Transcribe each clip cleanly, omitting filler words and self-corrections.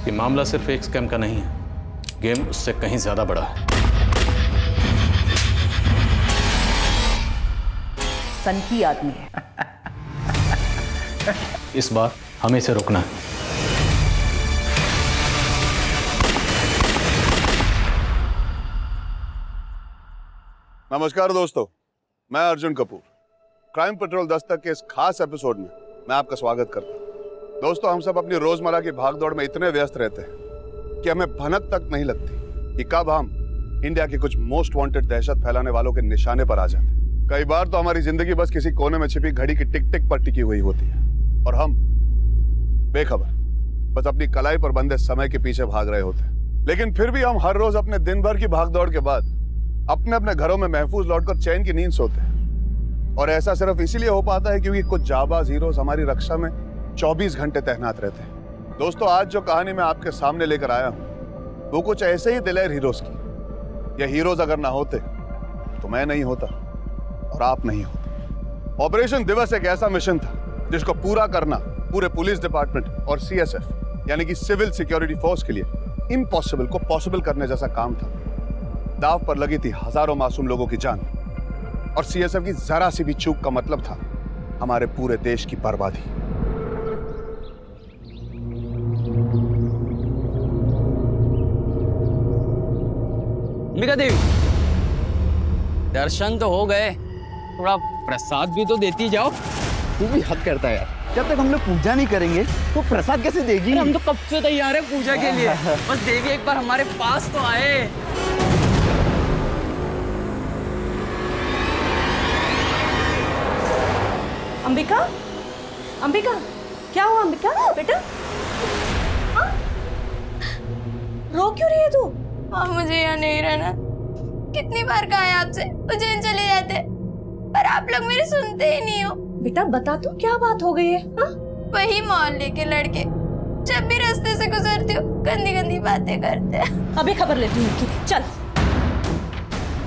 कि मामला सिर्फ एक स्कैम का नहीं है, गेम उससे कहीं ज्यादा बड़ा है। सनकी आदमी है। इस बार हमें इसे रोकना है। नमस्कार दोस्तों, मैं अर्जुन कपूर। क्राइम पेट्रोल दस्तक के इस खास एपिसोड में मैं आपका स्वागत करता हूं। दोस्तों, हम सब अपनी रोजमर्रा की भागदौड़ में इतने व्यस्त रहते हैं कि हमें भनक तक नहीं लगती कि कब हम इंडिया के कुछ मोस्ट वांटेड दहशत फैलाने वालों के निशाने पर आ जाते हैं। कई बार तो हमारी जिंदगी बस किसी कोने में छिपी घड़ी की टिक टिक पर टिकी हुई होती है और हम बेखबर बस अपनी कलाई पर बंधे समय के पीछे भाग रहे होते हैं। लेकिन फिर भी हम हर रोज अपने दिन भर की भागदौड़ के बाद अपने अपने घरों में महफूज लौटकर चैन की नींद सोते हैं। और ऐसा सिर्फ इसीलिए हो पाता है क्योंकि कुछ जाबाज हीरोज हमारी रक्षा में 24 घंटे तैनात रहते हैं। दोस्तों, आज जो कहानी मैं आपके सामने लेकर आया हूं वो कुछ ऐसे ही दिलेर हीरोज की। ये हीरोज अगर ना होते तो मैं नहीं होता और आप नहीं होते। ऑपरेशन दिवस एक ऐसा मिशन था जिसको पूरा करना पूरे पुलिस डिपार्टमेंट और सीएसएफ यानी कि सिविल सिक्योरिटी फोर्स के लिए इम्पॉसिबल को पॉसिबल करने जैसा काम था। दाव पर लगी थी हजारों मासूम लोगों की जान और सीएसएफ की जरा सी भी चूक का मतलब था हमारे पूरे देश की बर्बादी। अंबिका देवी, दर्शन तो हो गए, थोड़ा प्रसाद भी तो देती जाओ। तू भी हद करता है यार। जब तक हम लोग पूजा नहीं करेंगे तो प्रसाद कैसे देगी? हम तो कब से तैयार है पूजा के लिए। बस देवी एक बार हमारे पास तो आए। अंबिका, अंबिका, क्या हुआ अंबिका बेटा? हाँ? रो क्यों रही है तू? मुझे यहाँ नहीं रहना। कितनी बार कहा है आपसे उज्जैन चले जाते, पर आप लोग मेरी सुनते ही नहीं हो। बेटा बता तू, क्या बात हो गई है? हाँ? वही मोहल्ले के लड़के जब भी रास्ते से गुजरती हूँ गंदी गंदी बातें करते हैं। अभी खबर लेती हूँ उनकी। चल,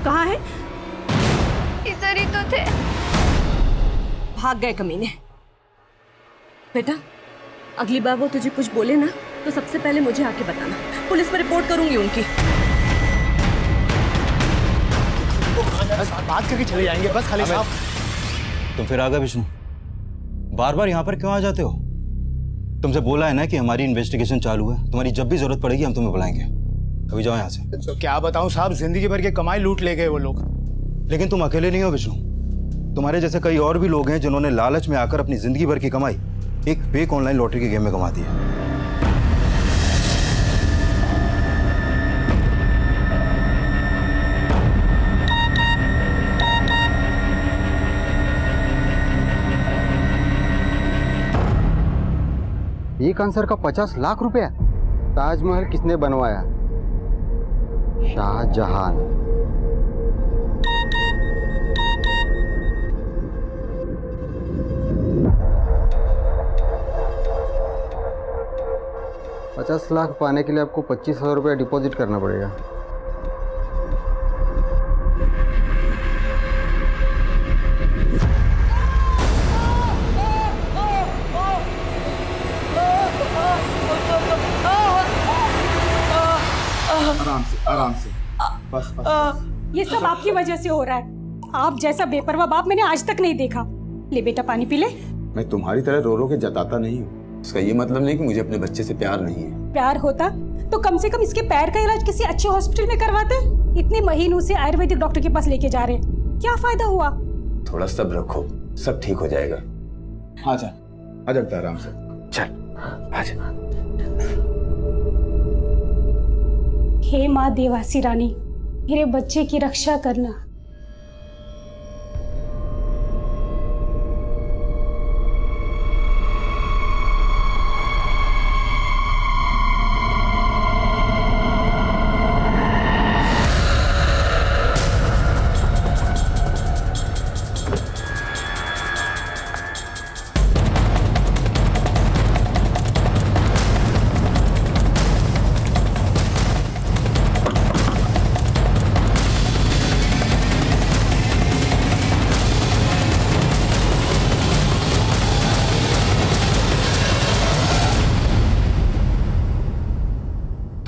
कहाँ है? इधर ही तो थे। भाग गए कमीने। बेटा, अगली बार वो तुझे कुछ बोले ना तो सबसे पहले मुझे आके बताना। पुलिस में रिपोर्ट करूंगी उनकी। बात करके चले जाएंगे बस। खाली साहब, तुम फिर आ गए विष्णु। बार बार यहाँ पर क्यों आ जाते हो? तुमसे बोला है ना कि हमारी इन्वेस्टिगेशन चालू है, तुम्हारी जब भी जरूरत पड़ेगी हम तुम्हें बुलाएंगे। अभी जाओ यहाँ से। तो क्या बताऊं साहब, जिंदगी भर की कमाई लूट ले गए वो लोग। लेकिन तुम अकेले नहीं हो विष्णु, तुम्हारे जैसे कई और भी लोग हैं जिन्होंने लालच में आकर अपनी जिंदगी भर की कमाई एक फेक ऑनलाइन लॉटरी के गेम में कमा दी है। एक आंसर का 50 लाख रुपया। ताजमहल किसने बनवाया? शाहजहां। $50 लाख पाने के लिए आपको 25,000 रुपया डिपॉजिट करना पड़ेगा। आराम से बस। ये सब आपकी वजह से हो रहा है। आप जैसा बेपरवाह बाप मैंने आज तक नहीं देखा। ले बेटा पानी पी ले। मैं तुम्हारी तरह रो रो के जताता नहीं हूँ। इसका ये मतलब नहीं कि मुझे अपने बच्चे से प्यार नहीं है। प्यार होता तो कम से कम इसके पैर का इलाज किसी अच्छे हॉस्पिटल में करवाते। इतने महीनों से आयुर्वेदिक डॉक्टर के पास लेके जा रहे हैं, क्या फायदा हुआ? थोड़ा सब्र रखो, सब ठीक हो जाएगा। आजा बेटा, आराम से चल, आजा। हे माँ देवासी रानी, मेरे बच्चे की रक्षा करना।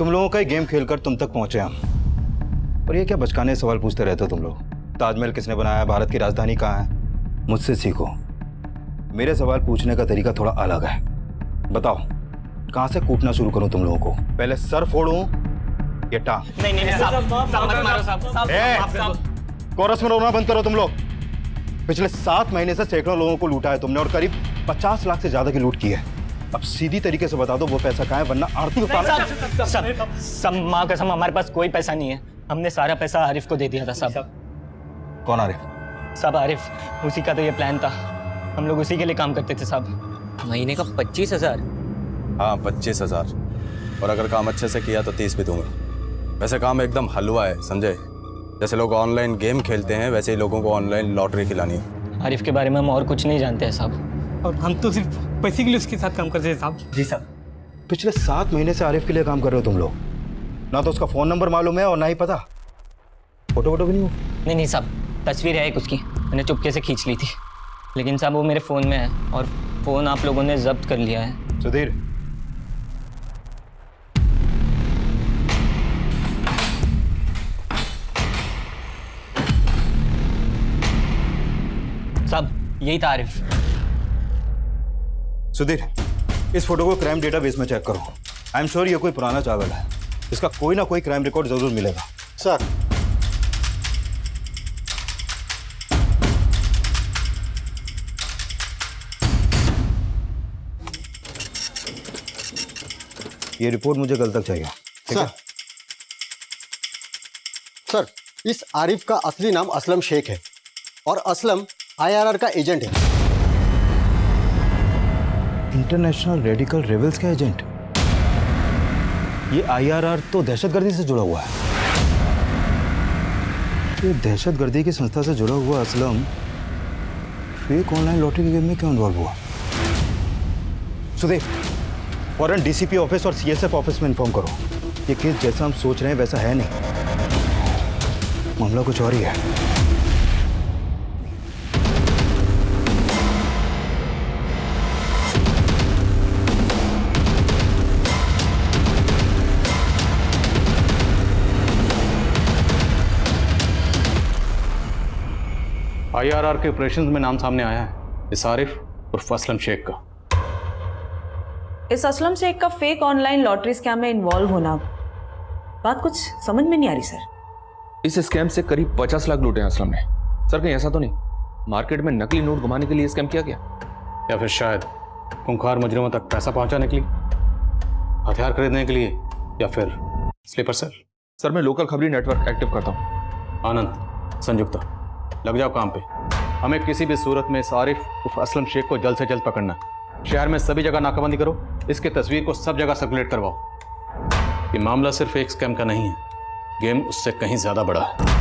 तुम लोगों का ही गेम खेलकर तुम तक पहुंचे हम। और ये क्या बचकाने सवाल पूछते रहते हो तुम लोग? ताजमहल किसने बनाया, भारत की राजधानी कहाँ है? मुझसे सीखो। मेरे सवाल पूछने का तरीका थोड़ा अलग है। बताओ, कहाँ से कूटना शुरू करूं तुम लोगों को? पहले सर फोड़ूं या टांग? नहीं साहब मत मारो साहब। कोरस में रोना बंद करो तुम लोग। पिछले 7 महीने से सैकड़ों लोगों को लूटा है तुमने और करीब 50 लाख से ज्यादा की लूट की है। अब सीधी तरीके से बता दो वो पैसा कहाँ है, वरना आरती उतार। सब माँ कसम हमारे पास कोई पैसा नहीं है। हमने सारा पैसा आरिफ को दे दिया था साहब। कौन आरिफ? साहब आरिफ, उसी का तो ये प्लान था। हम लोग उसी के लिए काम करते थे साहब। महीने का 25,000? हाँ 25,000, और अगर काम अच्छे से किया तो 30 भी दूंगा। वैसे काम एकदम हलवा है, समझे? जैसे लोग ऑनलाइन गेम खेलते हैं वैसे ही लोगों को ऑनलाइन लॉटरी खिलानी है। आरिफ के बारे में हम और कुछ नहीं जानते हैं साहब। और हम तो सिर्फ पैसे के लिए उसके साथ काम करते हैं साहब। जी साहब। पिछले 7 महीने से आरिफ के लिए काम कर रहे हो तुम लोग। ना तो उसका फोन नंबर मालूम है और ना ही पता। फोटो भी नहीं हो? नहीं साहब, तस्वीर है एक उसकी, मैंने चुपके से खींच ली थी। लेकिन साहब वो मेरे फ़ोन में है और फ़ोन आप लोगों ने जब्त कर लिया है। सुधीर, साहब यही था आरिफ। सुधीर, इस फोटो को क्राइम डेटाबेस में चेक करो। आई एम श्योर ये कोई पुराना चावल है। इसका कोई ना कोई क्राइम रिकॉर्ड जरूर मिलेगा। सर, ये रिपोर्ट मुझे कल तक चाहिए। ठीक है? सर, इस आरिफ का असली नाम असलम शेख है और असलम IRR का एजेंट है। इंटरनेशनल रेडिकल रेबल्स का एजेंट? ये IRR तो दहशतगर्दी से जुड़ा हुआ है। ये दहशतगर्दी की संस्था से जुड़ा हुआ असलम फेक ऑनलाइन लॉटरी के गेम में क्यों इन्वॉल्व हुआ? सुधीर, फौरन DCP ऑफिस और CSF ऑफिस में इन्फॉर्म करो। ये केस जैसा हम सोच रहे हैं वैसा है नहीं, मामला कुछ और ही है। IRR के ऑपरेशंस में नाम सामने आया है इस आरिफ उर्फ असलम शेख का। इस असलम शेख का फेक ऑनलाइन लॉटरी स्कैम में इन्वॉल्व होना, बात कुछ समझ में नहीं आ रही सर। इस स्कैम से करीब 50 लाख लूटे हैं असलम ने। सर कहीं ऐसा तो नहीं मार्केट में नकली नोट घुमाने के लिए स्कैम किया गया? या फिर शायद खूंखार मुजरिमों तक पैसा पहुंचाने के लिए, हथियार खरीदने के लिए, या फिर स्लीपर सेल? सर मैं लोकल खबरी नेटवर्क एक्टिव करता हूँ। आनंद, संयुक्ता, लग जाओ काम पे। हमें किसी भी सूरत में इस आरिफ उर्फ असलम शेख को जल्द से जल्द पकड़ना है। शहर में सभी जगह नाकाबंदी करो, इसकी तस्वीर को सब जगह सर्कुलेट करवाओ। ये मामला सिर्फ एक स्कैम का नहीं है, गेम उससे कहीं ज्यादा बड़ा है।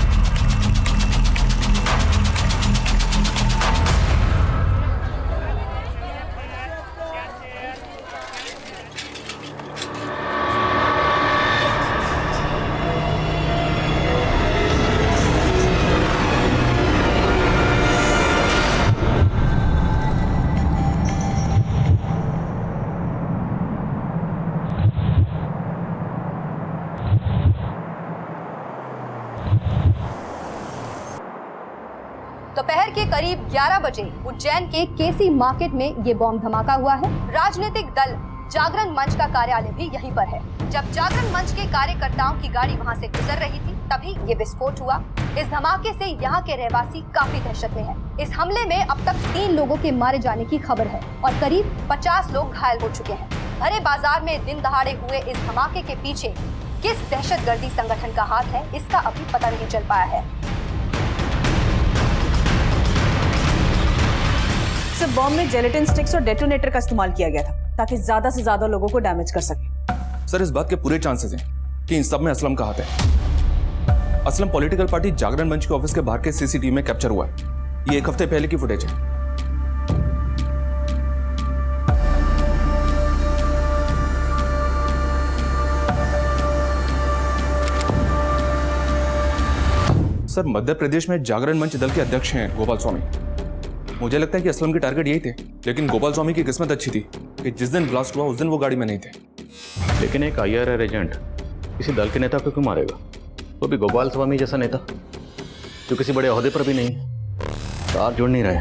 दोपहर के करीब 11 बजे उज्जैन के केसी मार्केट में ये बॉम्ब धमाका हुआ है। राजनीतिक दल जागरण मंच का कार्यालय भी यहीं पर है। जब जागरण मंच के कार्यकर्ताओं की गाड़ी वहां से गुजर रही थी तभी ये विस्फोट हुआ। इस धमाके से यहाँ के रहवासी काफी दहशत में हैं। इस हमले में अब तक 3 लोगों के मारे जाने की खबर है और करीब 50 लोग घायल हो चुके हैं। भरे बाजार में दिन दहाड़े हुए इस धमाके के पीछे किस दहशतगर्दी संगठन का हाथ है, इसका अभी पता नहीं चल पाया है। सर, बॉम्ब में जेलेटिन स्टिक्स और डेटोनेटर का इस्तेमाल किया गया था ताकि ज्यादा से ज्यादा लोगों को डैमेज कर सके। सर इस बात के पूरे चांसेस हैं कि इन सब में असलम का हाथ है। असलम पॉलिटिकल पार्टी जागरण मंच के ऑफिस के बाहर के CCTV में कैप्चर हुआ है। ये 1 हफ्ते पहले की फुटेज है। सर मध्य प्रदेश में जागरण मंच दल के अध्यक्ष हैं गोपाल स्वामी। मुझे लगता है कि असलम के टारगेट यही थे, लेकिन गोपाल स्वामी की किस्मत अच्छी थी कि जिस दिन ब्लास्ट हुआ उस दिन वो गाड़ी में नहीं थे। लेकिन एक IRR एजेंट किसी दल के नेता को क्यों मारेगा? वो भी गोपाल स्वामी जैसा नेता जो किसी बड़े ओहदे पर भी नहीं है। तार जुड़ नहीं रहे।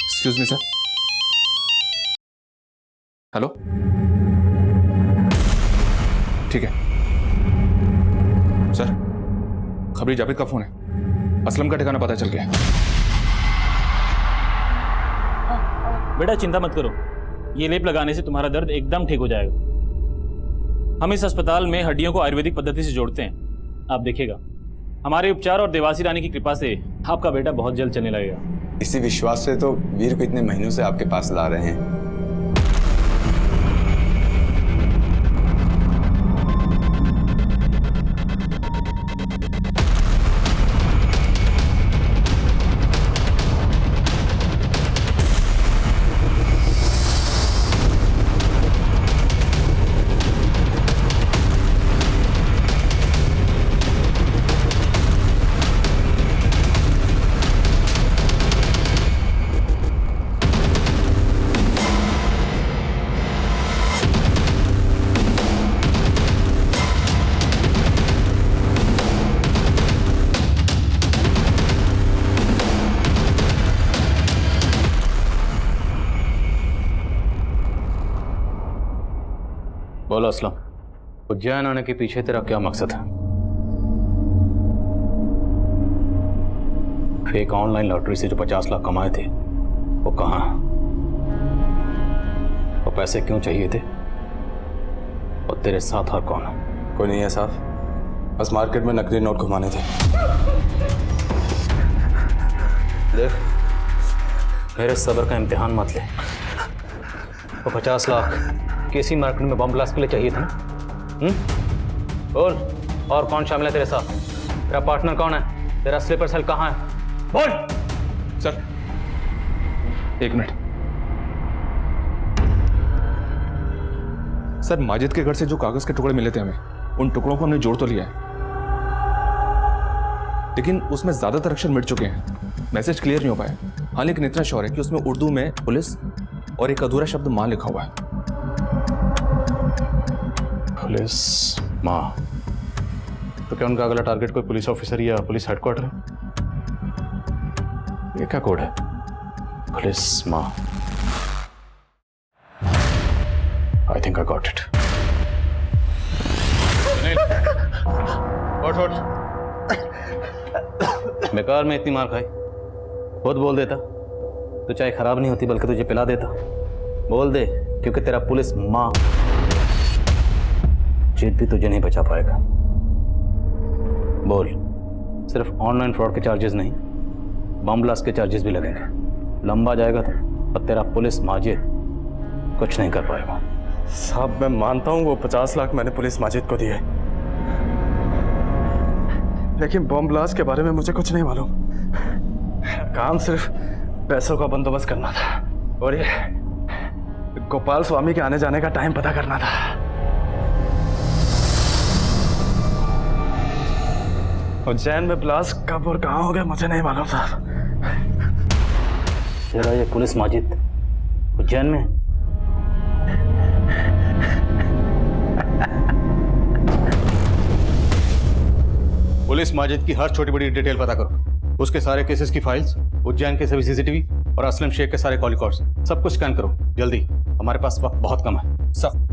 Excuse me sir. हेलो, ठीक है सर। खबरी जावेद का फोन है। असलम का ठिकाना पता चल गया। बेटा चिंता मत करो, ये लेप लगाने से तुम्हारा दर्द एकदम ठीक हो जाएगा। हम इस अस्पताल में हड्डियों को आयुर्वेदिक पद्धति से जोड़ते हैं। आप देखिएगा, हमारे उपचार और देवासी रानी की कृपा से आपका बेटा बहुत जल्द चलने लगेगा। इसी विश्वास से तो वीर को इतने महीनों से आपके पास ला रहे हैं। बोलो असलम, उज्जैन आने के पीछे तेरा क्या मकसद है? फेक ऑनलाइन लॉटरी से जो 50 लाख कमाए थे वो कहाँ? वो पैसे क्यों चाहिए थे? और तेरे साथ और कौन है? कोई नहीं है साहब, बस मार्केट में नकली नोट घुमाने थे। देख, मेरे सब्र का इम्तिहान मत ले। वो 50 लाख केसी मार्केट में बम ब्लास्ट के लिए चाहिए था ना? बोल, और कौन शामिल है तेरे साथ? तेरा पार्टनर कौन है? तेरा स्लीपर सेल कहाँ है? बोल। सर एक मिनट। सर, माजिद के घर से जो कागज के टुकड़े मिले थे हमें, उन टुकड़ों को हमने जोड़ तो लिया है, लेकिन उसमें ज्यादातर अक्षर मिट चुके हैं। मैसेज क्लियर नहीं हो पाया। हाँ, लेकिन इतना श्योर है कि उसमें उर्दू में पुलिस और एक अधूरा शब्द मां लिखा हुआ है। पुलिस माँ? तो क्या उनका अगला टारगेट कोई पुलिस ऑफिसर या पुलिस हेडक्वार्टर है? ये क्या कोड है? पुलिस माँ। I think I got it. उठ। बेकार में इतनी मार खाई। खुद बोल देता तो चाय खराब नहीं होती बल्कि तुझे पिला देता। बोल दे, क्योंकि तेरा पुलिस माँ जीत भी तुझे नहीं बचा पाएगा। बोल, सिर्फ ऑनलाइन फ्रॉड के चार्जेस नहीं, बम ब्लास्ट के चार्जेस भी लगेंगे। लंबा जाएगा तो और तेरा पुलिस माजिद कुछ नहीं कर पाएगा। साहब, मैं मानता हूँ वो 50 लाख मैंने पुलिस माजिद को दिए, लेकिन बम ब्लास्ट के बारे में मुझे कुछ नहीं मालूम। काम सिर्फ पैसों का बंदोबस्त करना था और ये गोपाल स्वामी के आने जाने का टाइम पता करना था। उज्जैन में ब्लास्ट कब और कहाँ हो गया मुझे नहीं मालूम साहब। तेरा ये पुलिस माजिद उज्जैन में? पुलिस माजिद की हर छोटी बड़ी डिटेल पता करो। उसके सारे केसेस की फाइल्स, उज्जैन के सभी सीसीटीवी और असलम शेख के सारे कॉल रिकॉर्ड्स, सब कुछ स्कैन करो जल्दी। हमारे पास वक्त बहुत कम है। सब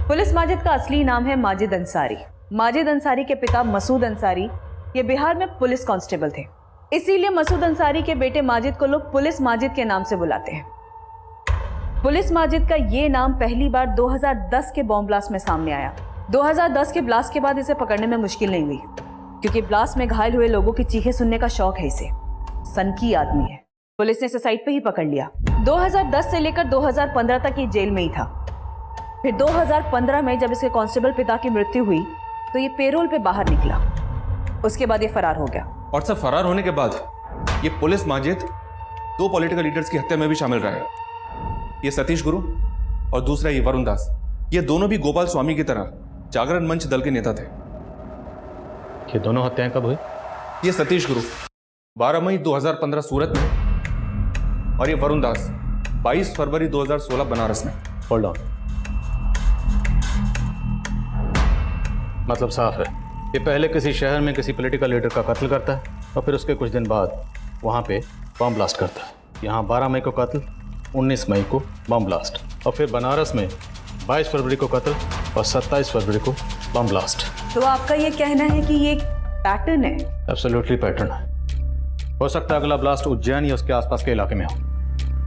पुलिस माजिद का असली नाम है माजिद अंसारी। माजिद अंसारी के पिता मसूद अंसारी ये बिहार में पुलिस कांस्टेबल थे, इसीलिए मसूद अंसारी के बेटे माजिद को लोग पुलिस माजिद के नाम से बुलाते हैं। पुलिस माजिद का ये नाम पहली बार 2010 के बॉम्ब ब्लास्ट में सामने आया। 2010 के ब्लास्ट के बाद इसे पकड़ने में मुश्किल नहीं हुई, क्योंकि ब्लास्ट में घायल हुए लोगों की चीखें सुनने का शौक है इसे। सनकी आदमी है। पुलिस ने इसे साइट पे ही पकड़ लिया। 2010 से लेकर 2015 तक ये जेल में ही था। फिर 2015 में जब इसके कांस्टेबल पिता की मृत्यु हुई तो ये पेरोल पे बाहर निकला। उसके बाद ये फरार हो गया। और सब फरार होने के बाद ये पुलिस माजिद 2 पॉलिटिकल लीडर्स की हत्या में भी शामिल रहा है। ये सतीश गुरु और दूसरा ये वरुण दास। ये दोनों भी गोपाल स्वामी की तरह जागरण मंच दल के नेता थे। ये दोनों हत्याएं कब हुई? ये सतीश गुरु 12 मई 2015 सूरत में, और ये वरुण दास 22 फरवरी 2016 बनारस में। Hold on. मतलब साफ है, ये पहले किसी शहर में किसी पॉलिटिकल लीडर का कत्ल करता है और फिर उसके कुछ दिन बाद वहाँ पे बम ब्लास्ट करता है। यहाँ 12 मई को कत्ल, 19 मई को बम ब्लास्ट, और फिर बनारस में 22 फरवरी को कत्ल और 27 फरवरी को बम ब्लास्ट। तो आपका ये कहना है कि ये एक पैटर्न है? एब्सोल्युटली पैटर्न है। हो सकता है अगला ब्लास्ट उज्जैन या उसके आसपास के इलाके में हो।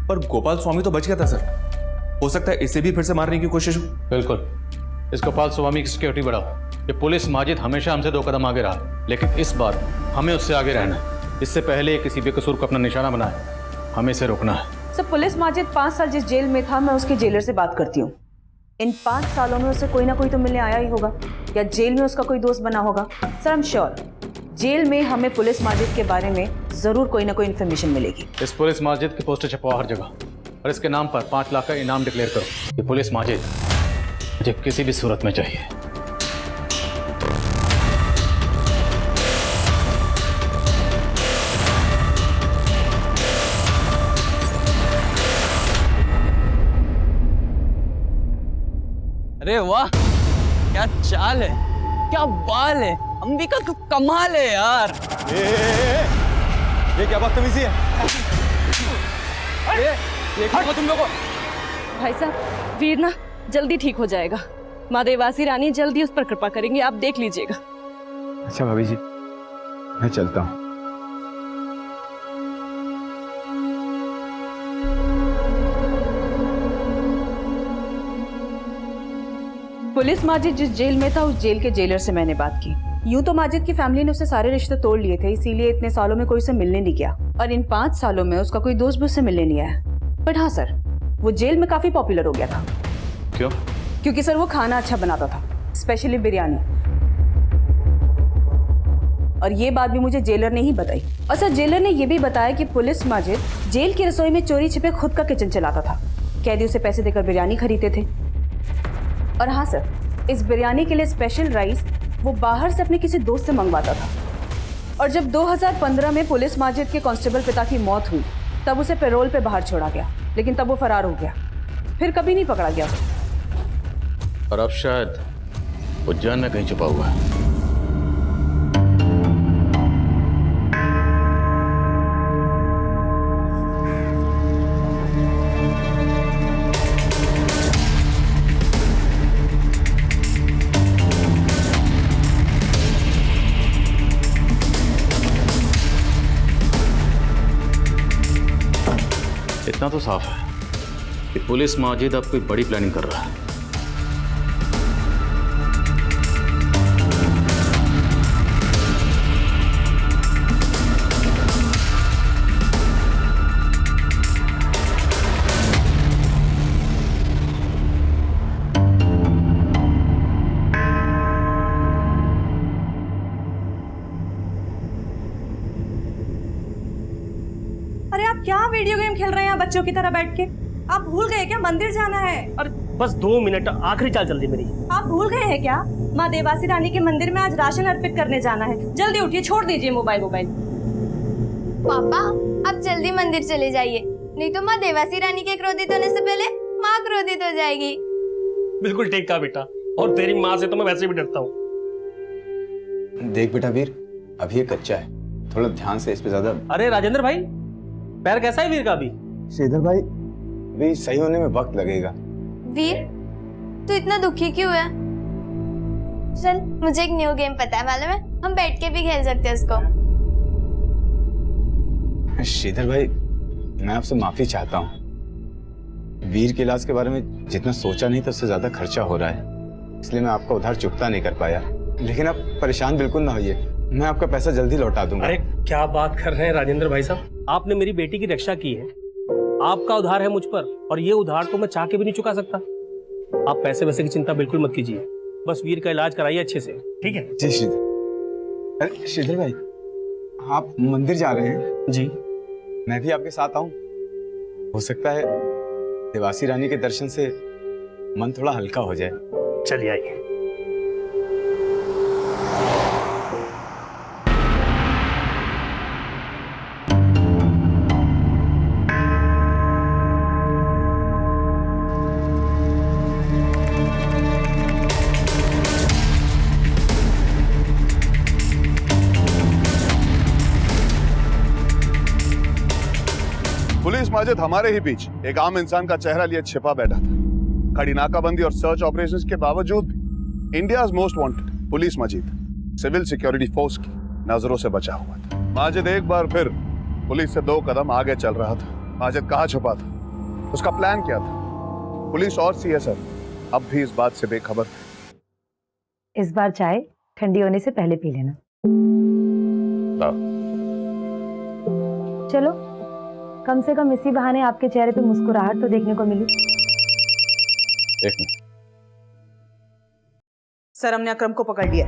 पर गोपाल स्वामी तो बच गया था सर, हो सकता है इसे भी फिर से मारने की कोशिश हो। बिल्कुल, इस गोपाल स्वामी की सिक्योरिटी बढ़ाओ। ये पुलिस माजिद हमेशा हमसे 2 कदम आगे रहा, लेकिन इस बार हमें उससे आगे रहना है। इससे पहले ये किसी बेकसूर को अपना निशाना बनाए, हमें इसे रोकना है। सर, पुलिस माजिद 5 साल जिस जेल में था, मैं उसके जेलर से बात करती हूँ। इन 5 सालों में उसे कोई ना कोई तो मिलने आया ही होगा, या जेल में उसका कोई दोस्त बना होगा। सर, आई एम श्योर जेल में हमें पुलिस माजिद के बारे में जरूर कोई ना कोई इन्फॉर्मेशन मिलेगी। इस पुलिस माजिद की पोस्टर छपवाओ हर जगह, और इसके नाम पर 5 लाख का इनाम डिक्लेयर करो। ये पुलिस माजिद मुझे किसी भी सूरत में चाहिए। अरे वाह, क्या चाल है, क्या बाल है, अंबिका का कमाल है यार। ये क्या बदतमीजी है? ये क्या तुम लोगों? भाई साहब, वीर ना जल्दी ठीक हो जाएगा। माँ देवासी रानी जल्दी उस पर कृपा करेंगी, आप देख लीजिएगा। अच्छा भाभी जी, मैं चलता हूँ। पुलिस माजिद जिस जेल में था, उस जेल के जेलर से मैंने बात की। यूं तो माजिद की फैमिली ने उससे सारे रिश्ते तोड़ लिए थे, इसीलिए इतने सालों में कोई उसे मिलने नहीं गया, और इन 5 सालों में उसका कोई दोस्त भी उससे मिलने नहीं आया। बट हाँ सर, वो जेल में काफी पॉपुलर हो गया था। क्यों? क्योंकि सर वो खाना अच्छा बनाता था, स्पेशली बिरयानी। और ये बात भी मुझे जेलर ने ही बताई। और सर, जेलर ने यह भी बताया कि पुलिस माजिद जेल की रसोई में चोरी छिपे खुद का किचन चलाता था। कैदी उसे पैसे देकर बिरयानी खरीदते थे। और हाँ सर, इस बिरयानी के लिए स्पेशल राइस वो बाहर से अपने किसी दोस्त से मंगवाता था। और जब 2015 में पुलिस माजिद के कांस्टेबल पिता की मौत हुई, तब उसे पैरोल पे बाहर छोड़ा गया, लेकिन तब वो फरार हो गया, फिर कभी नहीं पकड़ा गया। और अब शायद उज्जैन में कहीं छुपा हुआ है। इतना तो साफ है कि पुलिस माजिद अब कोई बड़ी प्लानिंग कर रहा है। अरे आप क्या वीडियो गेम खेल रहे हैं यहाँ बच्चों की तरह बैठ के? आप भूल गए क्या मंदिर जाना है? और बस 2 मिनट, आखिरी चाल चल रही मेरी। आप भूल गए हैं क्या माँ देवासी रानी के मंदिर में आज राशन अर्पित करने जाना है? जल्दी उठिए, छोड़ दीजिए मोबाइल। पापा, आप जल्दी मंदिर चले जाइए, नहीं तो माँ देवासी रानी के क्रोधित होने से पहले माँ क्रोधित हो जाएगी। बिल्कुल ठीक कहा बेटा, और तेरी माँ से तो मैं वैसे भी डरता हूँ। देख बेटा वीर, अभी ये कच्चा है, थोड़ा ध्यान से इस पे ज्यादा। अरे राजेंद्र भाई, पैर कैसा है वीर का अभी? श्रीधर भाई, भी सही होने में वक्त लगेगा। वीर, तू इतना दुखी क्यों है? चल, मुझे एक न्यू गेम पता है, मालूम है? हम बैठ के भी खेल सकते हैं उसको। श्रीधर भाई, मैं आपसे माफी चाहता हूँ। वीर के इलाज के बारे में जितना सोचा नहीं था उससे ज्यादा खर्चा हो रहा है, इसलिए मैं आपका उधार चुकता नहीं कर पाया। लेकिन आप परेशान बिल्कुल ना होइए, मैं आपका पैसा जल्दी लौटा दूंगा। अरे क्या बात कर रहे हैं राजेंद्र भाई साहब, आपने मेरी बेटी की रक्षा की है, आपका उधार है मुझ पर, और ये उधार तो मैं चाह के भी नहीं चुका सकता। आप पैसे वैसे की चिंता बिल्कुल मत कीजिए, बस वीर का इलाज कराइए अच्छे से, ठीक है? जी श्रीधर। अरे श्रीधर भाई, आप मंदिर जा रहे हैं? जी। मैं भी आपके साथ आऊं? हो सकता है देवासी रानी के दर्शन से मन थोड़ा हल्का हो जाए। चलिए आइए। माजिद हमारे ही बीच एक आम इंसान का चेहरा लिए छिपा बैठा था। कड़ी नाकाबंदी और सर्च ऑपरेशंस के बावजूद भी इंडियाज मोस्ट वांटेड पुलिस मजीद सिविल सिक्योरिटी फोर्स की नजरों से बचा हुआ था। माजिद एक बार फिर पुलिस से 2 कदम आगे चल रहा था। माजिद कहाँ छुपा था, उसका प्लान क्या था? पुलिस और सीएसएफ अब भी इस बात से बेखबर थे। इस बार चाय ठंडी होने से पहले पी लेना। चलो, कम से कम इसी बहाने आपके चेहरे पे मुस्कुराहट तो देखने को मिली। एक मिनट। सर, हमने अकरम को पकड़ लिया।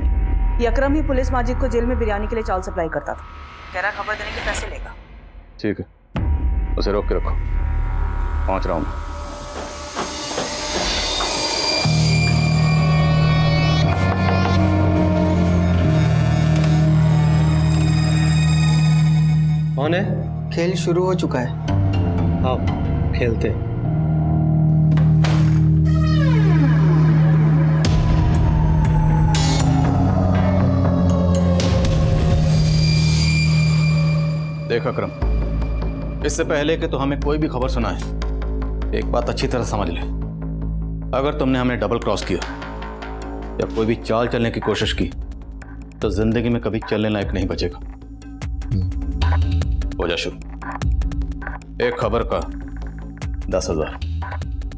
ये अकरम ही पुलिस माजिद को जेल में बिरयानी के लिए चावल सप्लाई करता था। कह रहा खबर देने के पैसे लेगा। ठीक है, उसे रोक के रखो, पहुंच रहा हूं मैं। कौन है? खेल शुरू हो चुका है। हाँ, खेलते हैं। देख अकरम, इससे पहले कि तो हमें कोई भी खबर सुनाए, एक बात अच्छी तरह समझ ले। अगर तुमने हमें डबल क्रॉस किया या कोई भी चाल चलने की कोशिश की तो जिंदगी में कभी चलने लायक नहीं बचेगा। हो जा शुरू। एक खबर का 10,000।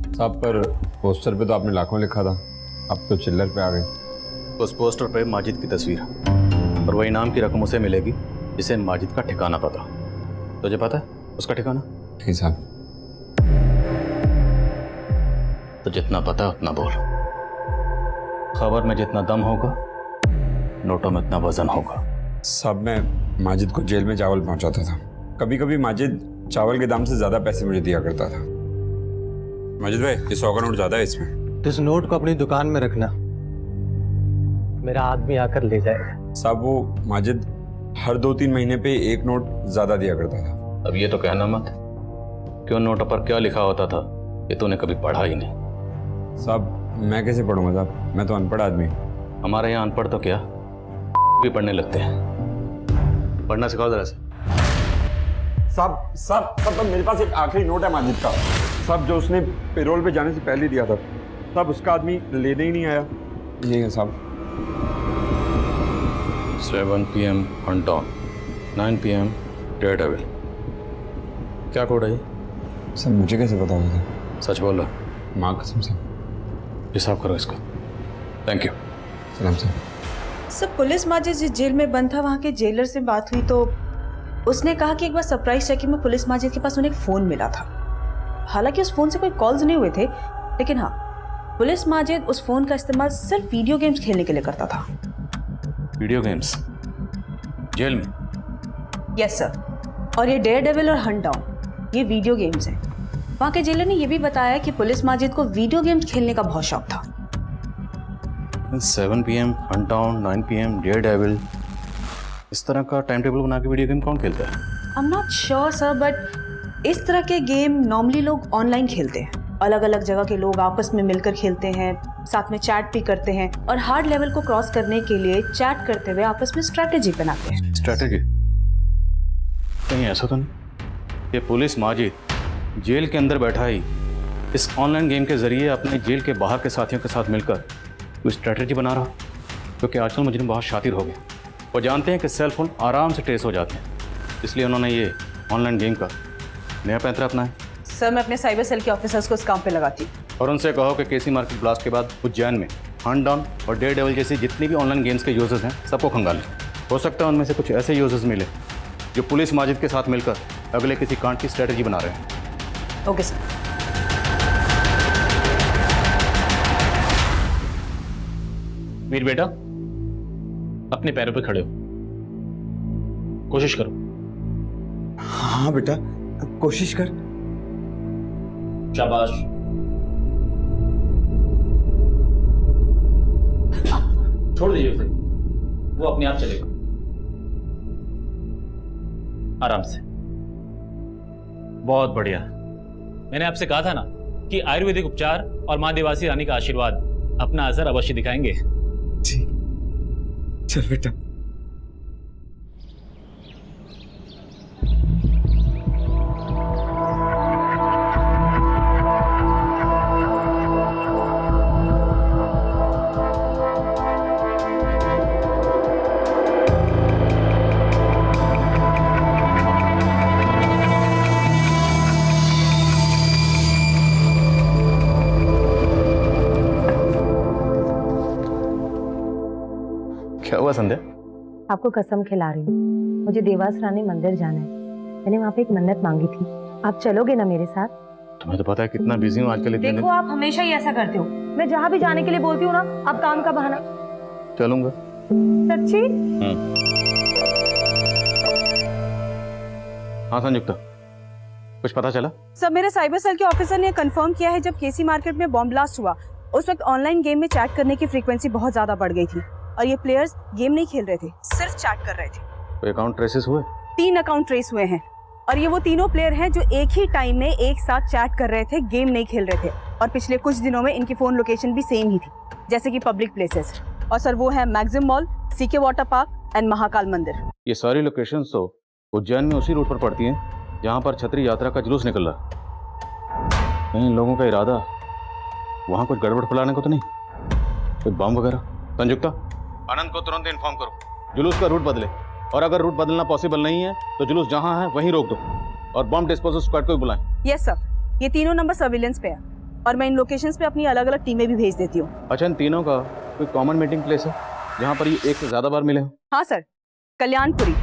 साहब, पर पोस्टर पे तो आपने लाखों लिखा था, अब तो चिल्लर पे आ गई। उस पोस्टर पे माजिद की तस्वीर है और वही नाम की रकम उसे मिलेगी जिसे माजिद का ठिकाना पता। तुझे पता है उसका ठिकाना? ठीक साहब। तो जितना पता है उतना बोल। खबर में जितना दम होगा, नोटों में इतना वजन होगा। साहब, मैं माजिद को जेल में चावल पहुंचाता था। कभी कभी माजिद चावल के दाम से ज्यादा पैसे मुझे दिया करता था। माजिद भाई, ये 100 का नोट ज्यादा है इसमें। इस नोट को अपनी दुकान में रखना, मेरा आदमी आकर ले जाएगा। साहब, वो माजिद हर 2-3 महीने पे एक नोट ज्यादा दिया करता था। अब ये तो कहना मत क्यों नोटों पर क्या लिखा होता था ये तूने कभी पढ़ा ही नहीं। साहब, मैं कैसे पढ़ूंगा साहब, मैं तो अनपढ़ आदमी हूँ। हमारे यहाँ अनपढ़ तो क्या भी पढ़ने लगते हैं। पढ़ना सिखाओ जरा से। साहब, मेरे पास एक आखिरी नोट है माजिद का, साहब, जो उसने पेरोल पे जाने से पहले दिया था। साहब, उसका आदमी लेने ही नहीं आया। ये है साहब। 7 PM hunt down, 9 PM Daredevil। क्या कोड है ये? सर, मुझे कैसे पता होगा? सच बोल रहा? माँ कसम से। हिसाब करो इसका। Thank you. सलाम सर। सर, पुलिस माजिद जिस जेल में बंद था वहाँ के जेलर से बात हुई तो उसने कहा कि एक बार सरप्राइज चेकिंग में पुलिस माजिद के पास उन्हें एक फ़ोन मिला था। हालांकि उस फ़ोन से कोई कॉल्स नहीं हुए थे, लेकिन हाँ, पुलिस माजिद उस फ़ोन का इस्तेमाल सिर्फ वीडियो गेम्स खेलने के लिए करता था। वीडियो गेम्स जेल में? यस सर, और ये डेयरडेविल और हंट डाउन ये वीडियो गेम्स हैं। वहाँ के जेलर ने यह भी बताया कि पुलिस माजिद को वीडियो गेम्स खेलने का बहुत शौक था। 7 PM Hunt down, 9 PM Daredevil, इस तरह का टाइम टेबल बना के वीडियो गेम कौन खेलता है? I am not sure sir, but इस तरह के गेम नॉर्मली लोग ऑनलाइन खेलते हैं। अलग अलग जगह के लोग आपस में मिलकर खेलते हैं, साथ में चैट भी करते हैं और हार्ड लेवल को क्रॉस करने के लिए चैट करते हुए आपस में स्ट्रैटेजी बनाते हैं। स्ट्रैटेजी? कहीं ऐसा तो नहीं ये पुलिस माजिद जेल के अंदर बैठा ही इस ऑनलाइन गेम के जरिए अपने जेल के बाहर के साथियों के साथ मिलकर कोई स्ट्रैटेजी बना रहा? क्योंकि आजकल मुजरिम बहुत शातिर हो गए, वो जानते हैं कि सेल फोन आराम से ट्रेस हो जाते हैं, इसलिए उन्होंने ये ऑनलाइन गेम का नया पैंतरा अपनाया। सर, मैं अपने साइबर सेल के ऑफिसर्स को इस काम पे लगाती हूँ। और उनसे कहो कि केसी मार्केट ब्लास्ट के बाद उज्जैन में हंट डाउन और डेयरडेविल जैसी जितनी भी ऑनलाइन गेम्स के यूजर्स हैं सबको खंगालें। हो सकता है उनमें से कुछ ऐसे यूजर्स मिले जो पुलिस माजिद के साथ मिलकर अगले किसी कांड की स्ट्रैटेजी बना रहे हैं। Okay sir. वीर बेटा, अपने पैरों पे खड़े हो, कोशिश करो। हाँ बेटा, कोशिश कर। शाबाश। छोड़ दीजिए उसे, वो अपने आप चलेगा। आराम से। बहुत बढ़िया। मैंने आपसे कहा था ना कि आयुर्वेदिक उपचार और मां देवासी रानी का आशीर्वाद अपना असर अवश्य दिखाएंगे। जी, चल बेटा। हुआ संध्या? आपको कसम खिला रही हूँ, मुझे देवास रानी मंदिर जाना है। मैंने वहाँ पे एक मन्नत मांगी थी, आप चलोगे ना मेरे साथ? तुम्हें तो पता है कितना बिजी हूँ आजकल। इतने देखो आप हमेशा ही ऐसा करते हो, मैं जहाँ भी जाने के लिए बोलती हूँ ना, आप काम का बहाना। चलूंगा। सच्ची? हाँ संयुक्ता, कुछ पता चला? सब मेरे साइबर सेल के ऑफिसर ने कंफर्म किया है, जब केसी मार्केट में बॉम्ब ब्लास्ट हुआ उस वक्त ऑनलाइन गेम में चैट करने की फ्रीक्वेंसी बहुत ज्यादा बढ़ गई थी और ये प्लेयर्स गेम नहीं खेल रहे थे, सिर्फ चैट कर रहे थे। तो अकाउंट ट्रेसेस हुए? 3 अकाउंट ट्रेस हुए हैं और ये वो तीनों प्लेयर हैं जो एक ही टाइम में एक साथ चैट कर रहे थे, गेम नहीं खेल रहे थे। और पिछले कुछ दिनों में इनकी फोन लोकेशन भी सेम ही थी, जैसे कि पब्लिक प्लेसेस। और सर वो है Maxim mall, CK water park and Mahakal मंदिर। ये सारी लोकेशंस तो उज्जैन में उसी रूट पर पड़ती हैं जहाँ पर छतरी यात्रा का जुलूस निकल रहा। कहीं इन लोगों का इरादा वहाँ कुछ गड़बड़ फैलाने को तो नहीं, कोई बम वगैरह? संयुक्ता, आनंद को तुरंत इन्फॉर्म करो, जुलूस का रूट बदले, और अगर रूट बदलना पॉसिबल नहीं है तो जुलूस जहाँ है वहीं रोक दो और बम डिस्पोजल स्क्वाड को भी बुलाएं। यस सर, ये तीनों नंबर सर्विलेंस पे है और मैं इन लोकेशंस पे अपनी अलग अलग टीमें भी भेज देती हूँ। अच्छा, इन तीनों का कोई कॉमन मीटिंग प्लेस है जहाँ पर ये एक से ज्यादा बार मिले हो? हाँ सर, कल्याणपुरी,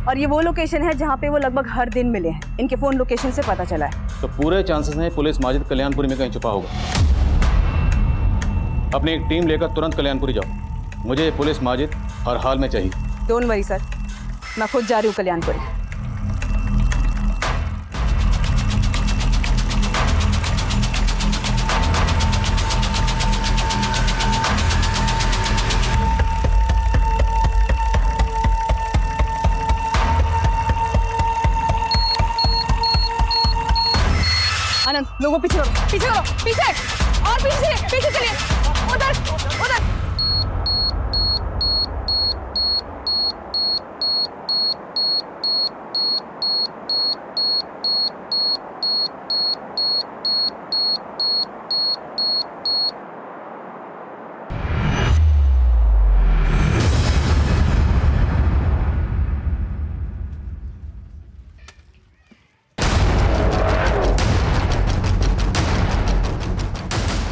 और ये वो लोकेशन है जहाँ पे वो लगभग हर दिन मिले हैं, इनके फोन लोकेशन से पता चला है। तो पूरे चांसेस हैं पुलिस माजिद कल्याणपुरी में कहीं छुपा होगा। अपनी एक टीम लेकर तुरंत कल्याणपुरी जाओ, मुझे पुलिस माजिद हर हाल में चाहिए। डोंट वरी सर, मैं खुद जा रही हूँ कल्याणपुरी। आनंद, लोगों पीछे करो, पीछे करो, पीछे और पीछे, पीछे चलिए, उधर उधर।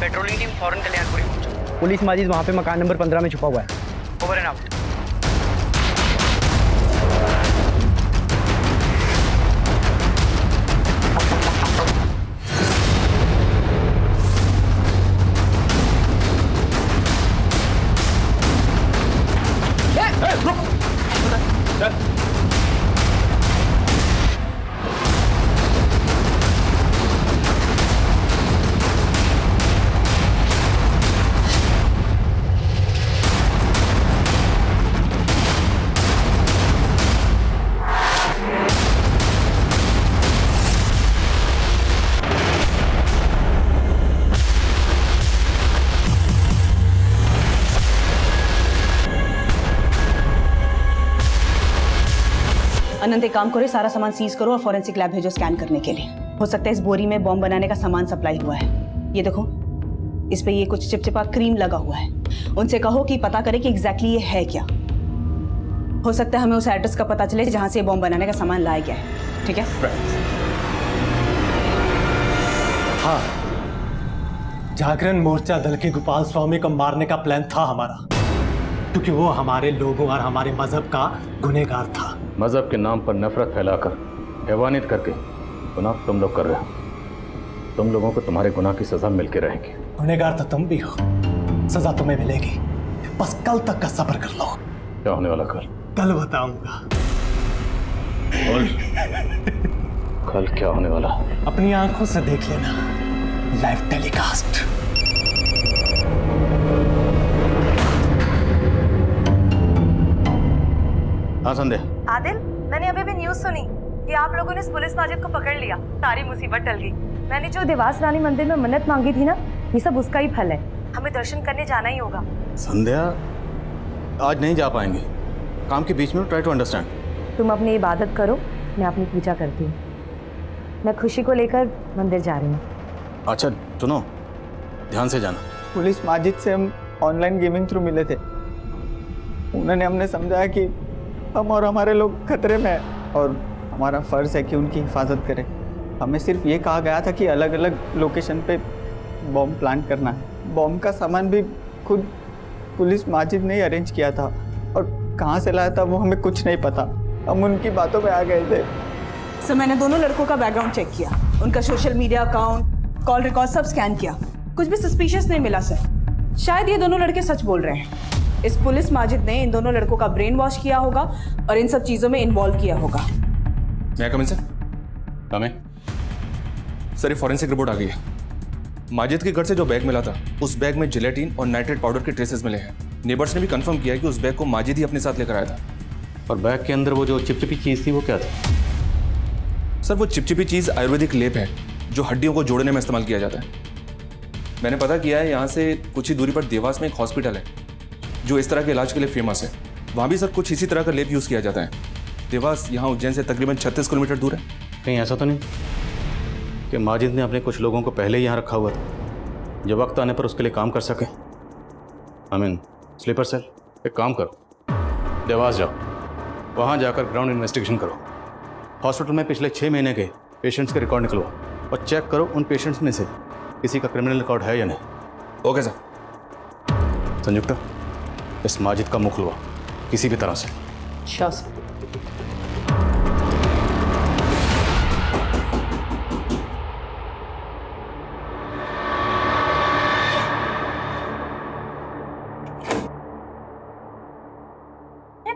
पेट्रोलिंग टीम फौरन कल्याणपुरी पहुंचो। पुलिस माजिद वहाँ पे मकान नंबर 15 में छुपा हुआ है। Over and out. अनंत, एक काम करो, सारा सामान सीज करो और फॉरेंसिक लैब भेजो स्कैन करने के लिए। हो सकता है इस बोरी में बॉम्ब बनाने का सामान सप्लाई हुआ है। ये देखो, इस पे ये कुछ चिपचिपा क्रीम लगा हुआ है। उनसे कहो कि पता करें कि एग्जैक्टली ये है क्या। हो सकता है हमें उस एड्रेस का पता चले जहां से ये बॉम्ब बनाने का सामान लाया गया है। ठीक है? हाँ, जागरण मोर्चा दल के गोपाल स्वामी को मारने का प्लान था हमारा, क्योंकि वो हमारे लोगों और हमारे मजहब का गुनहगार था। मजहब के नाम पर नफरत फैलाकर, हैवानियत करके गुनाह तुम लोग कर रहे हो। तुम लोगों को तुम्हारे गुनाह की सजा मिलके रहेगी। गुनहगार तो तुम भी हो, सजा तुम्हें मिलेगी। बस कल तक का सब्र कर लो। क्या होने वाला कल? कल बताऊंगा। कल क्या होने वाला? अपनी आंखों से देख लेना, लाइव टेलीकास्ट। हाँ संध्या। आदिल, मैंने अभी भी न्यूज़ सुनी कि आप लोगों ने इस पुलिस माजिद को पकड़ लिया। सारी मुसीबत टल गई। मैंने जो देवास रानी मंदिर में मन्नत मांगी थी ना, ये सब उसका ही फल है। हमें दर्शन करने जाना ही होगा। संध्या, आज नहीं जा पाएंगे, काम के बीच में। Try to understand. तुम अपनी इबादत करो, मैं अपनी पूजा करती हूँ। मैं खुशी को लेकर मंदिर जा रही हूँ। अच्छा सुनो, ध्यान से जाना। पुलिस माजिद से हम ऑनलाइन गेमिंग थ्रू मिले थे। उन्होंने हमने समझाया कि हम और हमारे लोग खतरे में हैं और हमारा फ़र्ज़ है कि उनकी हिफाजत करें। हमें सिर्फ ये कहा गया था कि अलग अलग लोकेशन पे बॉम्ब प्लांट करना है। बॉम्ब का सामान भी खुद पुलिस माजिद ने ही अरेंज किया था और कहाँ से लाया था वो हमें कुछ नहीं पता, हम उनकी बातों में आ गए थे। सर मैंने दोनों लड़कों का बैकग्राउंड चेक किया, उनका social media account, call record सब स्कैन किया, कुछ भी सस्पिशियस नहीं मिला सर। शायद ये दोनों लड़के सच बोल रहे हैं। इस पुलिस माजिद ने इन दोनों लड़कों का ब्रेन वॉश किया होगा और इन सब चीजों में इन्वॉल्व किया होगा। मैं कम इन सर? कमें। सर ये फॉरेंसिक रिपोर्ट आ गई है। माजिद के घर से जो बैग मिला था उस बैग में जिलेटिन और नाइट्रेट पाउडर के ट्रेसेस मिले हैं। नेबर्स ने भी कंफर्म किया कि उस बैग को माजिद ही अपने साथ लेकर आया था। और बैग के अंदर वो जो चिपचिपी चीज़ थी वो क्या था? सर वो चिपचिपी चीज़ आयुर्वेदिक लेप है जो हड्डियों को जोड़ने में इस्तेमाल किया जाता है। मैंने पता किया है, यहाँ से कुछ ही दूरी पर देवास में एक हॉस्पिटल है जो इस तरह के इलाज के लिए फेमस है। वहाँ भी सर कुछ इसी तरह का लेप यूज़ किया जाता है। देवास यहाँ उज्जैन से तकरीबन 36 किलोमीटर दूर है। कहीं ऐसा तो नहीं कि माजिद ने अपने कुछ लोगों को पहले ही यहाँ रखा हुआ था, जब वक्त आने पर उसके लिए काम कर सके? Sleeper cell. एक काम करो, देवास जाओ, वहाँ जाकर ग्राउंड इन्वेस्टिगेशन करो। हॉस्पिटल में पिछले 6 महीने के पेशेंट्स के रिकॉर्ड निकलवाओ और चेक करो उन पेशेंट्स में से किसी का क्रिमिनल रिकॉर्ड है या नहीं। Okay sir. संयुक्ता, इस माजिद का मुंह खुलवा किसी भी तरह से। Sure sir.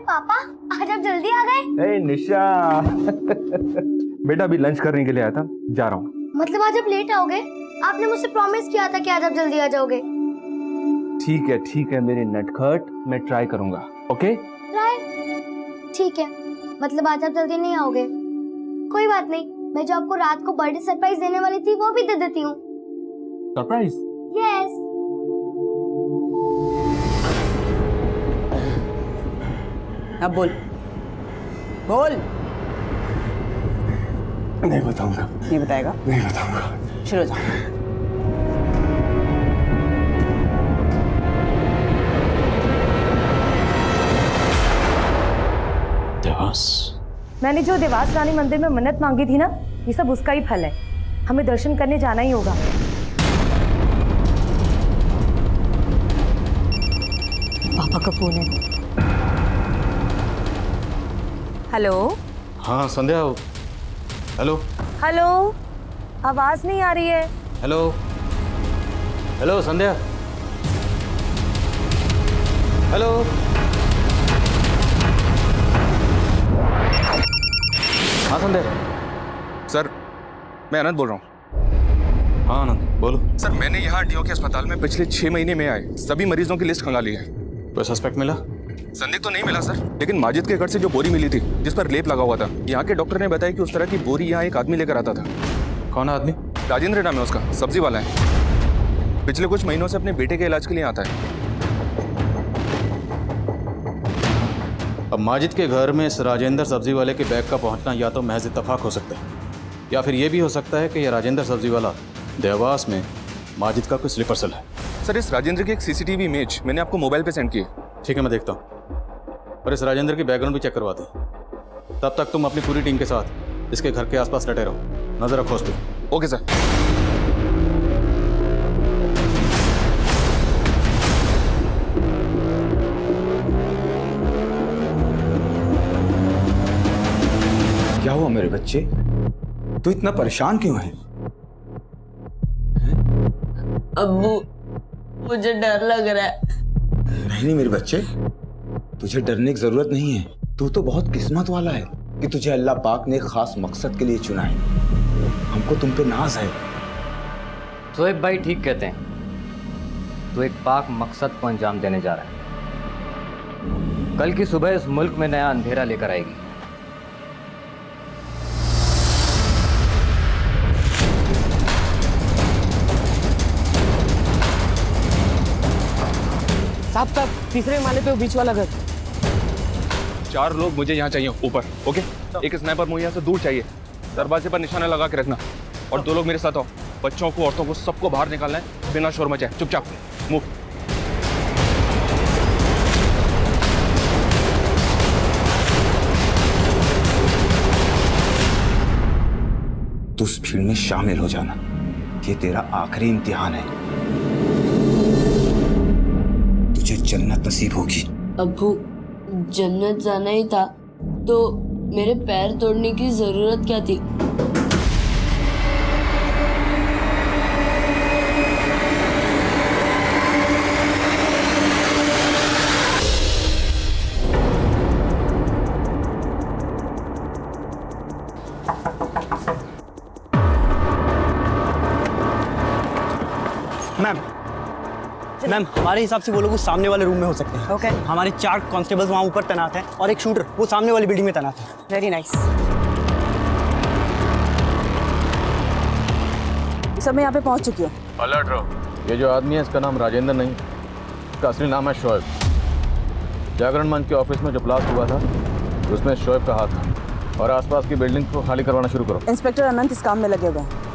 पापा आज आप जल्दी आ गए। ए निशा बेटा अभी लंच करने के लिए आया था, जा रहा हूँ। मतलब आज आप लेट आओगे? आपने मुझसे प्रॉमिस किया था कि आज आप जल्दी आ जाओगे। ठीक है मेरे नटखट, मैं ट्राई करूंगा। Okay try? ठीक है, मतलब आज आप जल्दी नहीं आओगे। कोई बात नहीं, मैं जो आपको रात को बर्थडे सरप्राइज देने वाली थी वो भी दे देती हूँ। सरप्राइज? यस। अब बोल बोल। नहीं बताऊंगा। नहीं बताएगा? नहीं बताऊंगा। शुरू हो जाओ। देवास। मैंने जो देवास रानी मंदिर में मन्नत मांगी थी ना, ये सब उसका ही फल है। हमें दर्शन करने जाना ही होगा। पापा का फोन है। हेलो। हाँ संध्या। हेलो हेलो, आवाज नहीं आ रही है। हेलो हेलो संध्या। हेलो। हाँ संध्या। सर मैं आनंद बोल रहा हूँ। हाँ आनंद बोलो। सर मैंने यहाँ डीओ के अस्पताल में पिछले 6 महीने में आए सभी मरीजों की लिस्ट खंगाली है। कोई सस्पेक्ट मिला? संदिग्ध तो नहीं मिला सर, लेकिन माजिद के घर से जो बोरी मिली थी जिस पर लेप लगा हुआ था, यहाँ के डॉक्टर ने बताया कि उस तरह की बोरी यहाँ एक आदमी लेकर आता था। कौन आदमी? राजेंद्र नाम है उसका, सब्जी वाला है। पिछले कुछ महीनों से अपने बेटे के इलाज के लिए आता है। अब माजिद के घर में इस राजेंद्र सब्जी वाले के बैग का पहुंचना या तो महज इत्तेफाक हो सकता है, या फिर यह भी हो सकता है कि यह राजेंद्र सब्जी वाला देवास में माजिद का कोई स्लीपर सेल है। सर इस राजेंद्र की एक सीसीटीवी इमेज मैंने आपको मोबाइल पे सेंड की है। ठीक है मैं देखता हूँ, और इस राजेंद्र की बैकग्राउंड भी चेक करवाते हैं। तब तक तुम अपनी पूरी टीम के साथ इसके घर के आसपास डटे रहो, नजर रखो उस पर। Okay sir. क्या हुआ मेरे बच्चे, तू इतना परेशान क्यों है? अब्बू मुझे डर लग रहा है। नहीं मेरे बच्चे, तुझे डरने की जरूरत नहीं है। तू तो बहुत किस्मत वाला है कि तुझे अल्लाह पाक ने खास मकसद के लिए चुना है। हमको तुम पे नाज है। शोएब भाई ठीक कहते हैं, तो एक पाक मकसद को अंजाम देने जा रहा है। कल की सुबह इस मुल्क में नया अंधेरा लेकर आएगी। साहब तीसरे माले पे बीच वाला घर। 4 लोग मुझे यहाँ चाहिए ऊपर। ओके, एक स्नाइपर मुझे यहाँ से दूर चाहिए। दरवाजे पर निशाना लगा के रखना, और 2 लोग मेरे साथ आओ। बच्चों को, औरतों को, सबको बाहर निकालना है बिना शोर मचाए। चुपचाप मूव। तू उस भीड़ में शामिल हो जाना, ये तेरा आखिरी इम्तिहान है। तुझे जन्नत नसीब होगी। अब्बू जन्नत जाना ही था तो मेरे पैर तोड़ने की जरूरत क्या थी? मैम हमारे हिसाब से वो लोग उस सामने वाले रूम में हो सकते हैं। ओके। हमारे 4 कांस्टेबल्स वहाँ ऊपर तैनात हैं और एक शूटर वो सामने वाली बिल्डिंग में तैनात है। Very nice. सब मैं यहाँ पे पहुँच चुकी हूँ। अलर्ट रहो। ये जो आदमी है इसका नाम राजेंद्र नहीं, इसका असली नाम है शोएब। जागरण मंच के ऑफिस में जो ब्लास्ट हुआ था उसमें शोएब का हाथ था। और आसपास की बिल्डिंग को खाली करवाना शुरू करो। इंस्पेक्टर अनंत इस काम में लगे हुए हैं।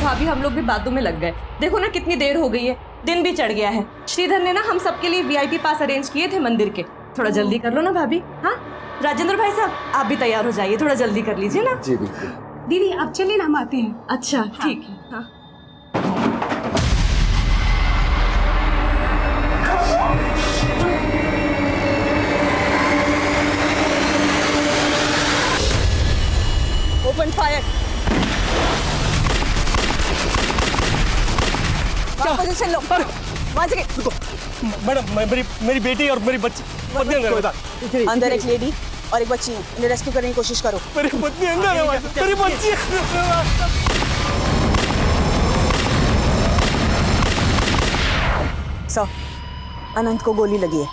भाभी हम लोग भी बातों में लग गए। देखो ना कितनी देर हो गई है, दिन भी चढ़ गया है। श्रीधर ने ना हम सबके लिए वीआईपी पास अरेंज किए थे मंदिर के। थोड़ा जल्दी कर लो ना भाभी। हाँ राजेंद्र भाई साहब आप भी तैयार हो जाइए, थोड़ा जल्दी कर लीजिए ना। जी बिल्कुल। दीदी अब चलिए ना हम आते हैं। अच्छा ठीक है। हाँ। Open fire. पोजीशन लो। वहाँ से रुको। मैडम मेरी बेटी और मेरी बच्ची अंदर एक लेडी और एक बच्ची है, इन्हें रेस्क्यू करने की कोशिश करो। मेरी पत्नी अंदर है, मेरी बच्ची सर अनंत को गोली लगी है।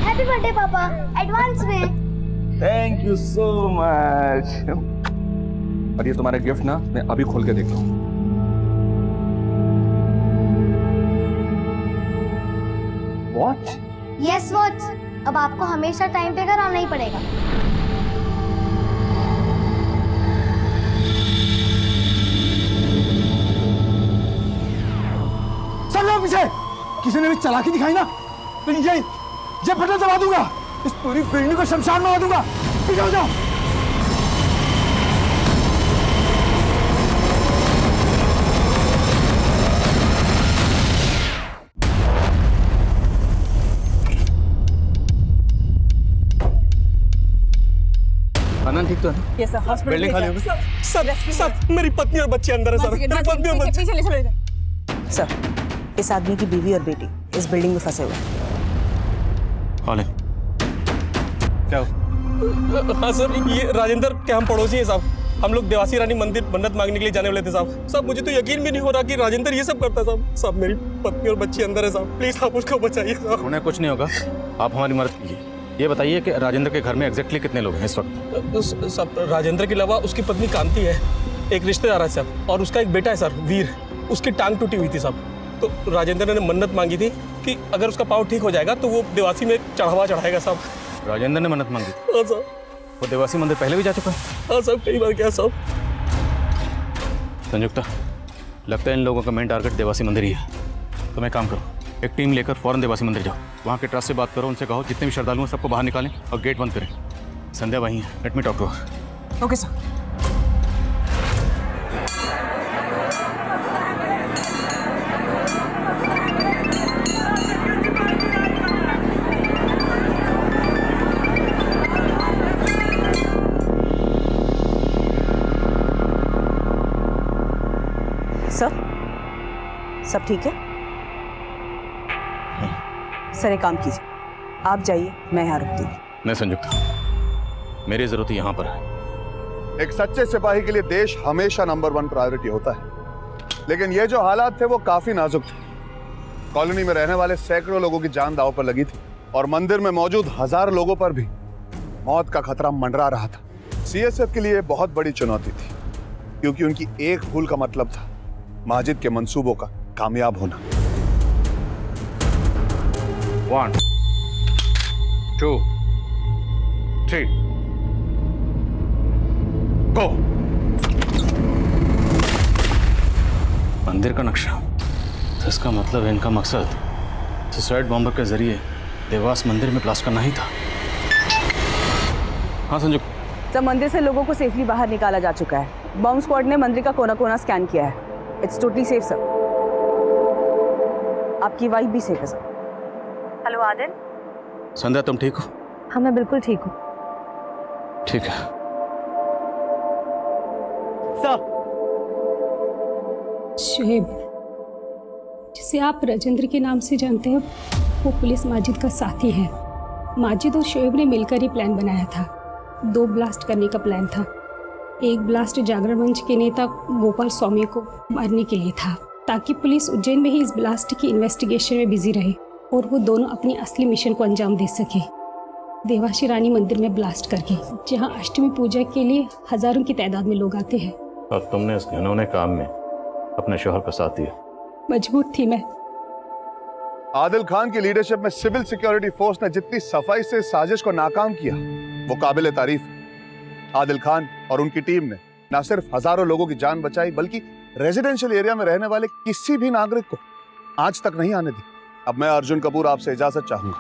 हैप्पी बर्थडे पापा एडवांस में। Thank you so much. और ये तुम्हारा गिफ्ट ना मैं अभी खोल के देख लूँ। वॉच? Yes watch. अब आपको हमेशा टाइम पे घर आना ही पड़ेगा। चल जाओ पीछे। किसी ने भी चालाकी दिखाई ना तो ये बटन दबा दूंगा, इस पूरी बिल्डिंग को शमशान में दूंगा। पीछे हो जाओ। अनंत ठीक तो है? यस सर हॉस्पिटल बिल्डिंग खाली होगी। सर मेरी पत्नी और बच्ची अंदर है सर। मेरी पत्नी और बच्ची। पीछे ले चलो इधर। सर इस आदमी की बीवी और बेटी इस बिल्डिंग में फंसे हुए हैं। कौन है? क्या हो? हाँ सर ये राजेंद्र के हम पड़ोसी हैं साहब। हम लोग देवासी रानी मंदिर मन्नत मांगने के लिए जाने वाले थे साहब। साहब मुझे तो यकीन भी नहीं हो रहा कि राजेंद्र ये सब करता है साहब। साहब मेरी पत्नी और बच्ची अंदर है साहब, प्लीज आप उसको बचाइए साहब। उन्हें कुछ नहीं होगा, आप हमारी मदद कीजिए। ये बताइए कि राजेंद्र के घर में एग्जैक्टली कितने लोग हैं इस वक्त? सब राजेंद्र के अलावा उसकी पत्नी कांति है, एक रिश्तेदार है सर, और उसका एक बेटा है सर वीर। उसकी टांग टूटी हुई थी साहब। तो राजेंद्र ने मन्नत मांगी थी कि अगर उसका पाँव ठीक हो जाएगा तो वो देवासी में चढ़ावा चढ़ाएगा साहब। राजेंद्र ने मन्नत मांगी? हाँ साहब। वो देवासी मंदिर पहले भी जा चुका है? हाँ साहब कई बार क्या साहब। संयुक्ता लगता है इन लोगों का मेन टारगेट देवासी मंदिर ही है। तो मैं काम करो, एक टीम लेकर फौरन देवासी मंदिर जाओ। वहाँ के ट्रस्ट से बात करो, उनसे कहो जितने भी श्रद्धालु हैं सबको बाहर निकालें और गेट बंद करें। संध्या वहीं है, let me talk to her. Okay sir. Sir सब ठीक है? सर एक काम कीजिए, आप जाइए, मैं यहाँ रुकती हूँ। नहीं संयुक्ता, मेरी जरूरत यहाँ पर है। एक सच्चे सिपाही के लिए देश हमेशा नंबर 1 प्रायोरिटी होता है, लेकिन ये जो हालात थे वो काफी नाजुक थे। कॉलोनी में रहने वाले सैकड़ों लोगों की जान दांव पर लगी थी और मंदिर में मौजूद हजारों लोगों पर भी मौत का खतरा मंडरा रहा था। सीएसएफ के लिए बहुत बड़ी चुनौती थी, क्योंकि उनकी एक भूल का मतलब था माजिद के मंसूबों का कामयाब होना। 1 2 3 गो। मंदिर का नक्शा, तो इसका मतलब है इनका मकसद सुसाइड बॉम्बर के जरिए देवास मंदिर में ब्लास्ट करना ही था। हाँ संजू। सर मंदिर से लोगों को सेफली बाहर निकाला जा चुका है। बॉम्ब स्क्वाड ने मंदिर का कोना कोना स्कैन किया है। It's totally safe sir. आपकी वाइफ भी सेफ है सर। हेलो आदिल। संध्या तुम ठीक हो? हाँ मैं बिल्कुल ठीक हूँ। ठीक है। शोएब, जिसे आप राजेंद्र के नाम से जानते हैं, वो पुलिस माजिद का साथी है। माजिद और शोएब ने मिलकर ही प्लान बनाया था। 2 ब्लास्ट करने का प्लान था। एक ब्लास्ट जागरण मंच के नेता गोपाल स्वामी को मारने के लिए था, ताकि पुलिस उज्जैन में ही इस ब्लास्ट की इन्वेस्टिगेशन में बिजी रहे और वो दोनों अपनी असली मिशन को अंजाम दे सके, देवाशी रानी मंदिर में ब्लास्ट करके, जहां अष्टमी पूजा के लिए हजारों की तादाद में लोग आते हैं। और तुमने इस घिनौने काम में अपने शोहर का साथ दिया। मजबूर थी मैं। आदिल खान की लीडरशिप में सिविल सिक्योरिटी फोर्स ने जितनी सफाई से साजिश को नाकाम किया वो काबिल तारीफ है। आदिल खान और उनकी टीम ने न सिर्फ हजारों लोगों की जान बचाई बल्कि रेजिडेंशियल एरिया में रहने वाले किसी भी नागरिक को आज तक नहीं आने दी। अब मैं अर्जुन कपूर आपसे इजाजत चाहूंगा।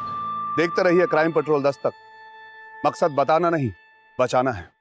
देखते रहिए क्राइम पेट्रोल 10 तक। मकसद बताना नहीं, बचाना है।